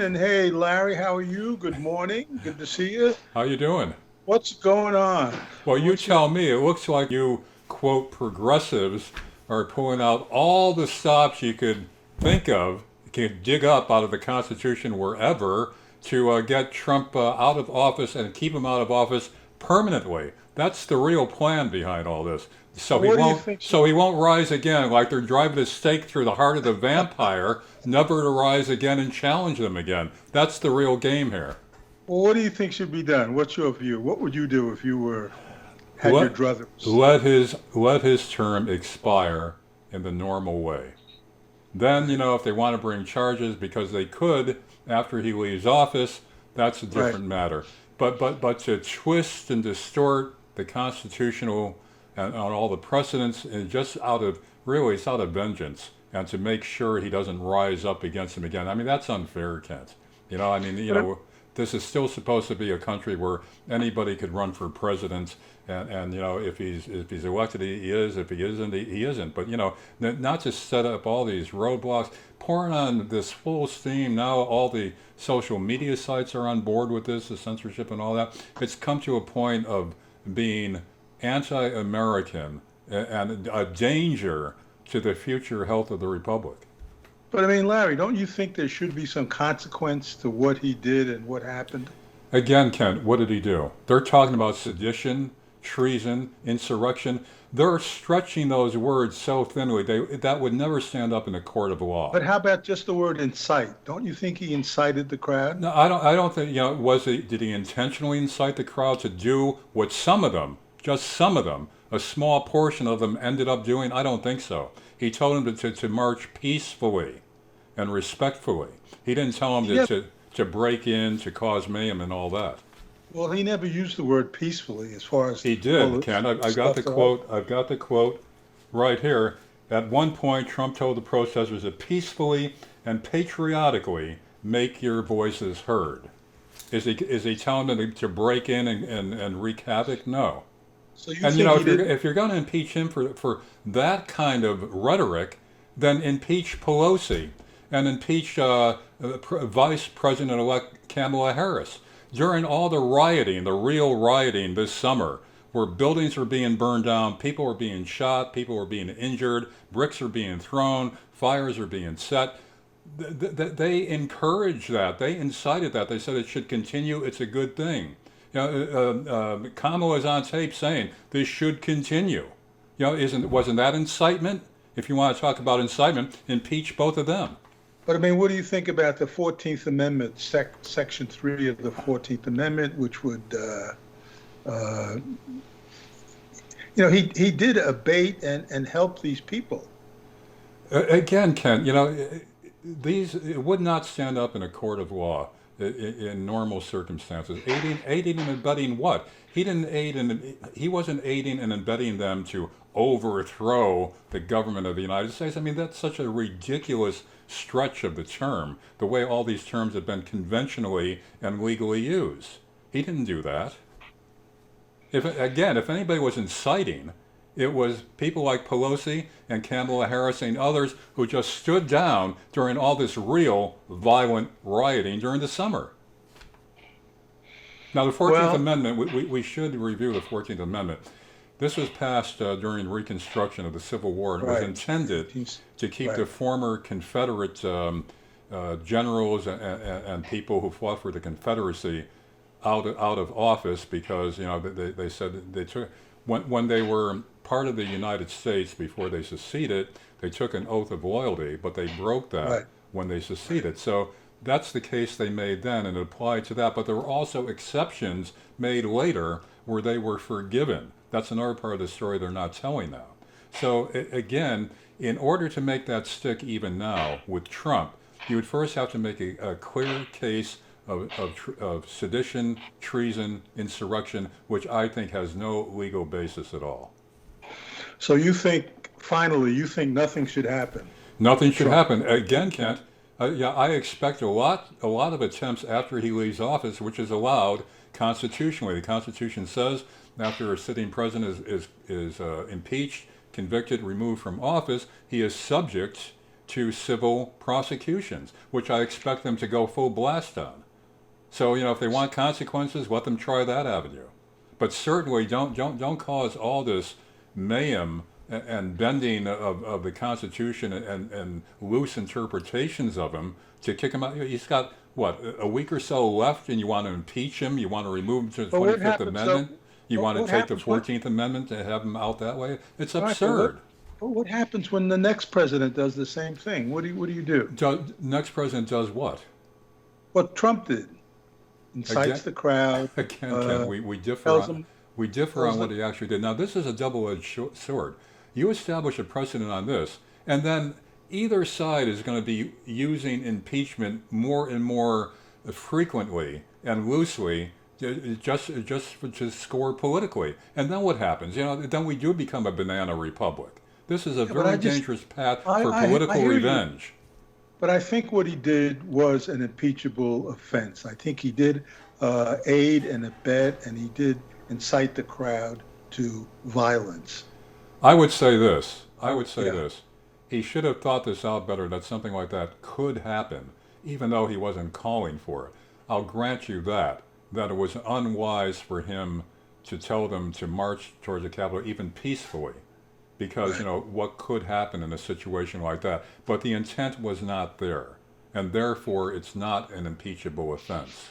And hey, Larry, how are you? Good morning. Good to see you. How you doing? What's going on? Well, you What's your tell me. It looks like you, quote, progressives are pulling out all the stops you could think of, you could dig up out of the Constitution wherever to get Trump out of office and keep him out of office permanently. That's the real plan behind all this. So he what do you won't. think should So he won't rise again, like they're driving a stake through the heart of the vampire, never to rise again and challenge them again. That's the real game here. what do you think should be done? What's your view? What would you do if you were had your Let druthers? let his term expire in the normal way. Then, if they want to bring charges because they could after he leaves office, that's a Right. different matter. But to twist and distort the constitutional and on all the precedents and just out of really it's out of vengeance and to make sure he doesn't rise up against him again. I mean that's unfair, Kent. But This is still supposed to be a country where anybody could run for president, and if he's elected, he is. If he isn't, he isn't. But not to set up all these roadblocks, pouring on this full steam. Now all the social media sites are on board with this, the censorship and all that. It's come to a point of being anti-American and a danger to the future health of the republic. but I mean, Larry, don't you think there should be some consequence to what he did and what happened? Again, Kent, what did he do? They're talking about sedition, treason, insurrection. They're stretching those words so thinly that would never stand up in a court of law. But how about just the word incite? Don't you think he incited the crowd? No, I don't think did he intentionally incite the crowd to do what some of them, just some of them, a small portion of them ended up doing? I don't think so. He told them to march peacefully and respectfully. He didn't tell them He never, to break in, to cause mayhem and all that. well, he never used the word peacefully as far as He did, bullets Ken. and I've got stuff. the quote. I've got the quote right here. At one point, Trump told the protesters to peacefully and patriotically make your voices heard. Is he telling them to break in and wreak havoc? No. So you And think he didn't? if you're going to impeach him for that kind of rhetoric, then impeach Pelosi and impeach Vice President-elect Kamala Harris. During all the rioting, the real rioting this summer, where buildings are being burned down, people are being shot, people are being injured, bricks are being thrown, fires are being set. They encouraged that. They incited that. They said it should continue. It's a good thing. Kamala is on tape saying this should continue. Wasn't that incitement? If you want to talk about incitement, impeach both of them. But I mean, what do you think about the 14th Amendment, Section 3 of the 14th Amendment, which would, uh, he did abate and help these people. Again, Ken, these it would not stand up in a court of law in normal circumstances. Aiding and abetting what? He wasn't aiding and abetting them to overthrow the government of the United States. I mean, that's such a ridiculous stretch of the term, the way all these terms have been conventionally and legally used. He didn't do that. If anybody was inciting, it was people like Pelosi and Kamala Harris and others who just stood down during all this real violent rioting during the summer. Now, the 14th Well, Amendment, we should review the 14th Amendment. This was passed during Reconstruction of the Civil War, and it was right. intended 15th, to keep the right. former Confederate generals and people who fought for the Confederacy out of office because they said that they took when they were part of the United States before they seceded, they took an oath of loyalty, but they broke that Right. when they seceded. So that's the case they made then, and it applied to that. But there were also exceptions made later where they were forgiven. That's another part of the story they're not telling now. So again, in order to make that stick even now with Trump, you would first have to make a clear case of sedition, treason, insurrection, which I think has no legal basis at all. So you think nothing should happen Nothing with should Trump. happen. Again, Kent, yeah, I expect a lot of attempts after he leaves office, which is allowed constitutionally. The Constitution says after a sitting president is impeached, convicted, removed from office, he is subject to civil prosecutions, which I expect them to go full blast on. So, if they want consequences, let them try that avenue. But certainly don't cause all this mayhem and bending of the Constitution and loose interpretations of him to kick him out. He's got, what, a week or so left, and you want to impeach him? You want to remove him to the But what 25th happens, Amendment? You want to what take the happens when, 14th Amendment to have him out that way? It's all right, but absurd. what happens when the next president does the same thing? What do you do? Next president does what? What Trump did. Incites Again, the crowd. Ken, we differ Tells on them, what them, he actually did. Now, this is a double-edged sword. You establish a precedent on this, and then either side is going to be using impeachment more and more frequently and loosely to score politically. And then what happens? Then we do become a banana republic. This is a very dangerous path for political revenge. But I think what he did was an impeachable offense. I think he did aid and abet, and he did incite the crowd to violence. I would say this. He should have thought this out better, that something like that could happen, even though he wasn't calling for it. I'll grant you that it was unwise for him to tell them to march towards the Capitol, even peacefully, because, what could happen in a situation like that. But the intent was not there, and therefore it's not an impeachable offense.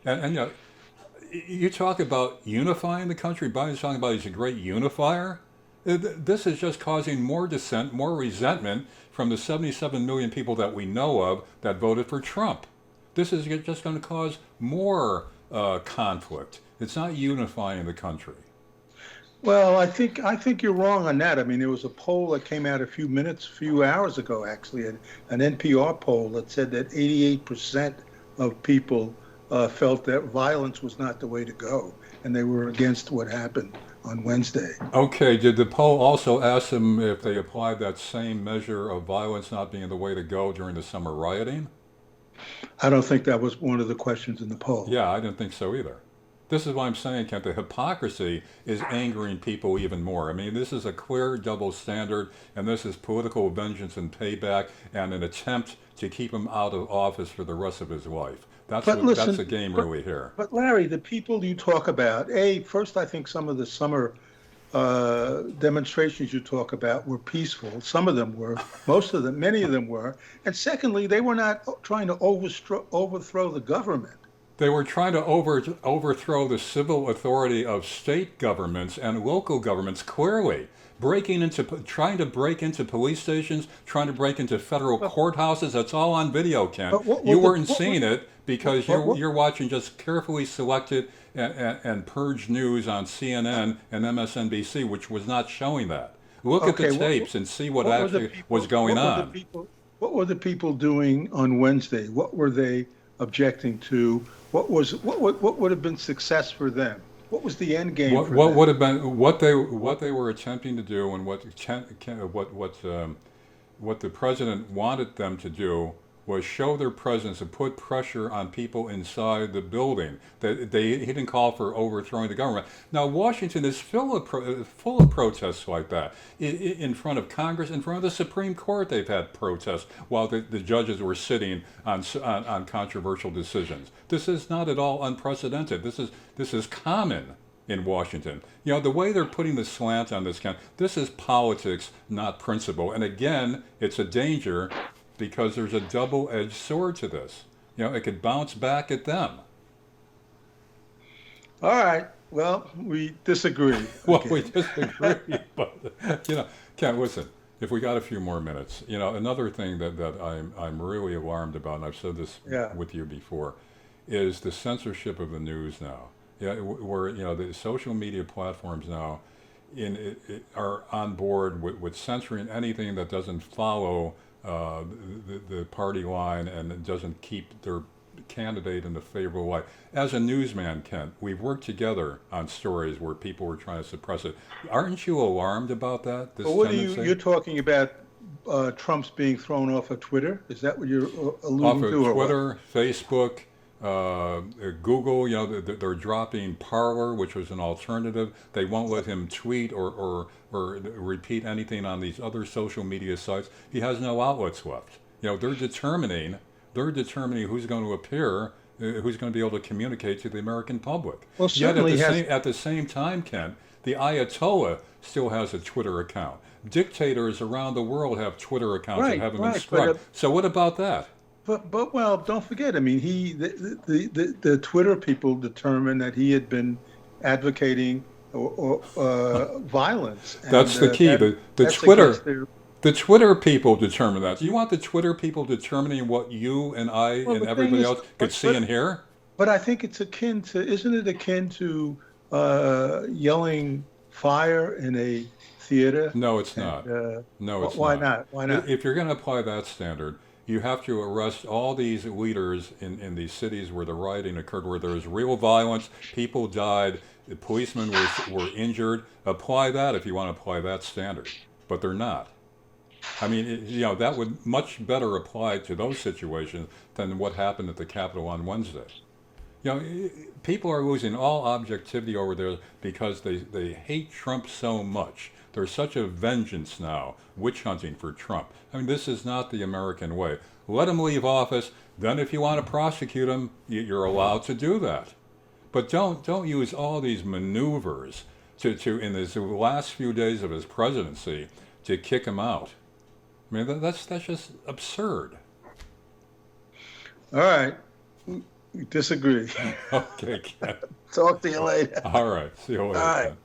And you talk about unifying the country. Biden's talking about he's a great unifier. This is just causing more dissent, more resentment from the 77 million people that we know of that voted for Trump. This is just going to cause more conflict. It's not unifying the country. Well, I think you're wrong on that. I mean, there was a poll that came out a few hours ago, actually, an NPR poll that said that 88% of people felt that violence was not the way to go, and they were against what happened on Wednesday. Okay, did the poll also ask them if they applied that same measure of violence not being the way to go during the summer rioting? I don't think that was one of the questions in the poll. Yeah, I didn't think so either. This is why I'm saying, Kent, the hypocrisy is angering people even more. I mean, this is a clear double standard, and this is political vengeance and payback and an attempt to keep him out of office for the rest of his life. That's the game really here. But Larry, the people you talk about, first I think some of the summer demonstrations you talk about were peaceful. Some of them were, many of them were. And secondly, they were not trying to overthrow the government. They were trying to overthrow the civil authority of state governments and local governments, clearly. Trying to break into police stations, trying to break into federal courthouses. That's all on video, Ken. You weren't seeing it because you're watching just carefully selected and purged news on CNN and MSNBC, which was not showing that. Look at the tapes and see what actually was going on. What were the people doing on Wednesday? What were they objecting to? What would have been success for them? What was the end game for them? What would have been what they were attempting to do, and what the president wanted them to do was show their presence and put pressure on people inside the building. He didn't call for overthrowing the government. Now, Washington is full of protests like that. In front of Congress, in front of the Supreme Court, they've had protests while the judges were sitting on controversial decisions. This is not at all unprecedented. This is common in Washington. The way they're putting the slant on this, this is politics, not principle. And again, it's a danger, because there's a double-edged sword to this. It could bounce back at them. All right. Well, we disagree. Well, we disagree, but Ken, listen. If we got a few more minutes, another thing that I'm really alarmed about, and I've said this with you before, is the censorship of the news now. Where the social media platforms now are on board with censoring anything that doesn't follow the party line and it doesn't keep their candidate in a favorable light. As a newsman, Kent, we've worked together on stories where people were trying to suppress it. Aren't you alarmed about that? You're talking about Trump's being thrown off of Twitter? Is that what you're alluding to? Off of Twitter, Facebook, Google, they're dropping Parler, which was an alternative. They won't let him tweet or repeat anything on these other social media sites. He has no outlets left. They're determining who's going to appear, who's going to be able to communicate to the American public. Well, Yet certainly has. at the same time, Kent, the Ayatollah still has a Twitter account. Dictators around the world have Twitter accounts that Right, haven't been right, but struck. So what about that? well, don't forget. I mean, the Twitter people determined that he had been advocating violence, and That's the key. that's against their. The Twitter people determine that. Do you want the Twitter people determining what you and I Well, and the thing everybody is, else could see and hear? but I think it's akin to, isn't it akin to yelling fire in a theater? No, it's And not. No, it's why not. not? Why not? If you're going to apply that standard, you have to arrest all these leaders in these cities where the rioting occurred, where there was real violence, people died, the policemen were injured. Apply that if you want to apply that standard. But they're not. I mean, that would much better apply to those situations than what happened at the Capitol on Wednesday. People are losing all objectivity over there because they hate Trump so much. There's such a vengeance now, witch hunting for Trump. I mean, this is not the American way. Let him leave office. Then, if you want to prosecute him, you're allowed to do that. But don't use all these maneuvers to in his last few days of his presidency to kick him out. I mean, that's just absurd. All right, we disagree. Okay, Ken. Talk to you later. All right. See you All later, right. Ken.